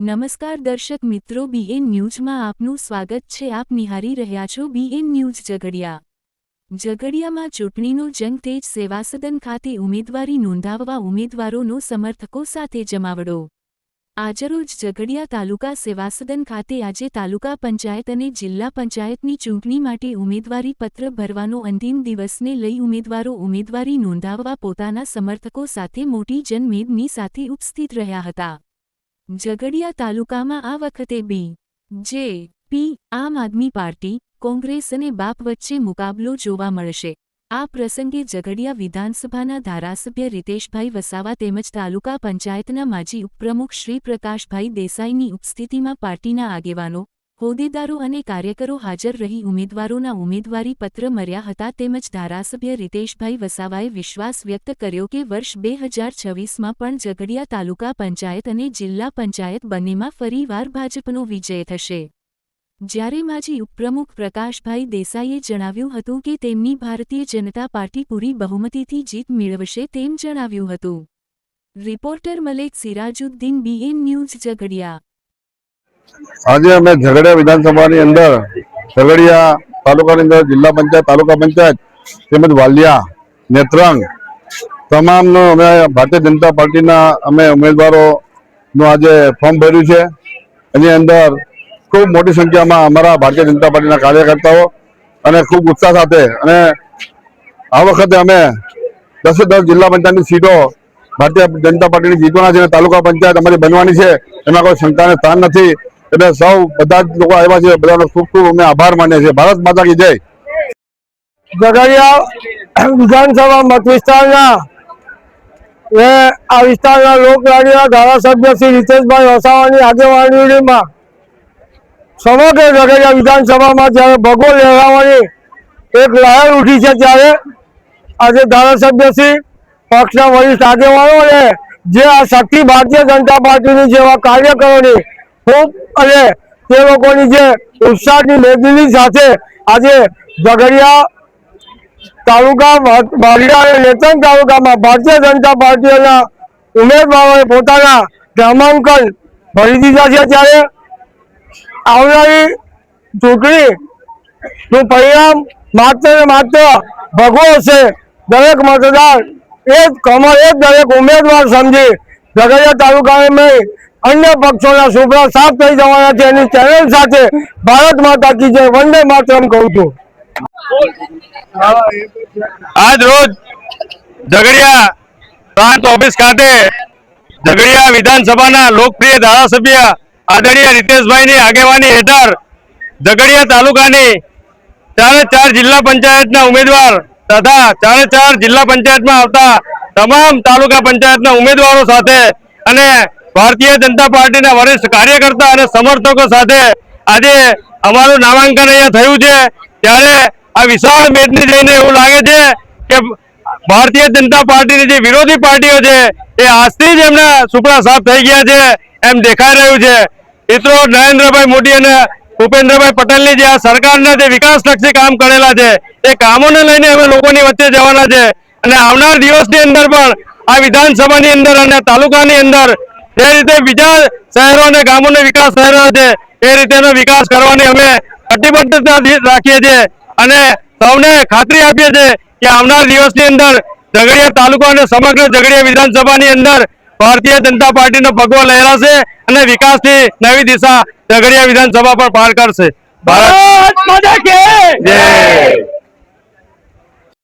નમસ્કાર દર્શક મિત્રો, બીએન ન્યૂઝમાં આપનું સ્વાગત છે। આપ નિહાળી રહ્યા છો બીએન ન્યૂઝ ઝઘડિયા। ઝઘડિયામાં ચૂંટણીનો જંગ તેજ। સેવાસદન ખાતે ઉમેદવારી નોંધાવવા ઉમેદવારોનો સમર્થકો સાથે જમાવડો। આજરોજ ઝઘડિયા તાલુકા સેવાસદન ખાતે આજે તાલુકા પંચાયત અને જિલ્લા પંચાયતની ચૂંટણી માટે ઉમેદવારી પત્ર ભરવાનો અંતિમ દિવસને લઈ ઉમેદવારો ઉમેદવારી નોંધાવવા પોતાના સમર્થકો સાથે મોટી જનમેદની સાથે ઉપસ્થિત રહ્યા હતા। ઝઘડિયા તાલુકામાં આ વખતે બી.જે.પી. આમ આદમી પાર્ટી, કોંગ્રેસ અને બાપ વચ્ચે મુકાબલો જોવા મળશે। આ પ્રસંગે ઝઘડિયા વિધાનસભાના ધારાસભ્ય રીતેશભાઈ વસાવા તેમજ તાલુકા પંચાયતના માજી ઉપપ્રમુખ શ્રી પ્રકાશભાઈ દેસાઈની ઉપસ્થિતિમાં પાર્ટીના આગેવાનો, હોદ્દેદારો અને કાર્યકરો હાજર રહી ઉમેદવારોના ઉમેદવારી પત્ર મળ્યા હતા। તેમજ ધારાસભ્ય રીતેશભાઈ વસાવાએ વિશ્વાસ વ્યક્ત કર્યો કે વર્ષ 2026માં પણ ઝઘડિયા તાલુકા પંચાયત અને જિલ્લા પંચાયત બંનેમાં ફરીવાર ભાજપનો વિજય થશે। જ્યારે માજી ઉપપ્રમુખ પ્રકાશભાઈ દેસાઈએ જણાવ્યું હતું કે તેમની ભારતીય જનતા પાર્ટી પૂરી બહુમતીથી જીત મેળવશે તેમ જણાવ્યું હતું। Reporter Malek Sirajuddin, BN news Jhagadia. आज अमे झगड़िया विधानसभा अंदर झगड़िया तालुका अंदर जिला पंचायत, तालुका पंचायत तेमज वालिया, नेत्रंग तमाम अमे भारतीय जनता पार्टी अमे उम्मीदवारों आज फॉर्म भर्यु छे। एनी अंदर खूब मोटी संख्या में अमरा भारतीय जनता पार्टी कार्यकर्ताओं अने खूब उत्साह साथे अने आ वखते अमे 10 जिला पंचायत की सीटों भारतीय जनता पार्टी जीतवाना छे। तालुका पंचायत अमारी बनवानी छे, एमां कोई शंका ने स्थान नथी। એટલે સૌ બધા જ લોકો આવ્યા છે, બધાનો ખૂબ ખૂબ અમે આભાર માનીએ છીએ। ભારત માતા કી જય। ઝઘડિયા વિધાનસભા મત વિસ્તારના આ વિસ્તારના લોકલાડીના ધારાસભ્ય શ્રી રીતેશભાઈ વસાવાની આગેવાનીમાં સમગ્ર ઝઘડિયા વિધાનસભામાં જ્યારે ભગવો લહેરાવાની એક લહેર ઉઠી છે, ત્યારે આજે ધારાસભ્યશ્રી પક્ષના વરિષ્ઠ આગેવાનો અને જે આ શક્તિ ભારતીય જનતા પાર્ટીની જેવા કાર્યકરોની खूब अने ते लोकोनी जे उत्साहनी मेदनी साथे आजे झगड़िया तालुका वालिया अने नेत्रंग तालुकामां भारतीय जनता पार्टीना उमेदवारोए पोताना नामांकन भरी दीधा छे। त्यारे आवनारी चूंटणीनुं परिणाम मात्र ने मात्र भगवो हशे। दरेक मतदार एक कमर एक दरेक उम्मीदवार समझी झगड़िया तालुका में अन्य पक्षों सुभरा साफ थई जवाना छे। एनी चैनल साथे भारत माता की जय, वंदे मातरम कहूं छुं। आज रोज झगड़िया प्रांत ऑफिस खाते झगड़िया विधानसभा लोकप्रिय धारासभ्य आदरणीय रितेशभाई आगेवानी हेठळ झगड़िया तालुका 4 जिला पंचायत उम्मीदवार तथा 4 जिला पंचायत में आवता तमाम तालुका पंचायत उम्मीदवारों साथे अने भारतीय जनता पार्टी वरिष्ठ कार्यकर्ता और समर्थकों साथे आज अमारू नामांकन अहींया थयुं छे। त्यारे आ विशाल मेदनी जोईने एवुं लागे छे के भारतीय जनता पार्टी जे विरोधी पार्टीओ छे ए आजथी ज एमना सुपड़ा साफ थई गया छे एम देखाई रह्युं छे। मित्रों, नरेन्द्रभाई मोदी अने भूपेन्द्रभाई पटेलनी जे आ सरकारना जे विकासलक्षी काम करेला छे ए कामोने लईने अमे लोकोनी वच्चे जवाना छे अने आवनार दिवसनी अंदर पण आ विधानसभानी अंदर अने तालुकानी अंदर जे रीते बीजा शहरों ने गामों ने विकास थई रह्यो छे ए रीतेनो विकास करवानी अमे कटिबद्धता राखीए छीए अने सौने खातरी आपीए छे के आवनार दिवसनी अंदर झगड़िया तालुका अने समग्र झगड़िया विधानसभानी अंदर भारतीय जनता पार्टीनो भगવો लहराशे अने विकासनी नवी दिशा झगड़िया विधानसभा पर पार करशे। भारत माता की जय।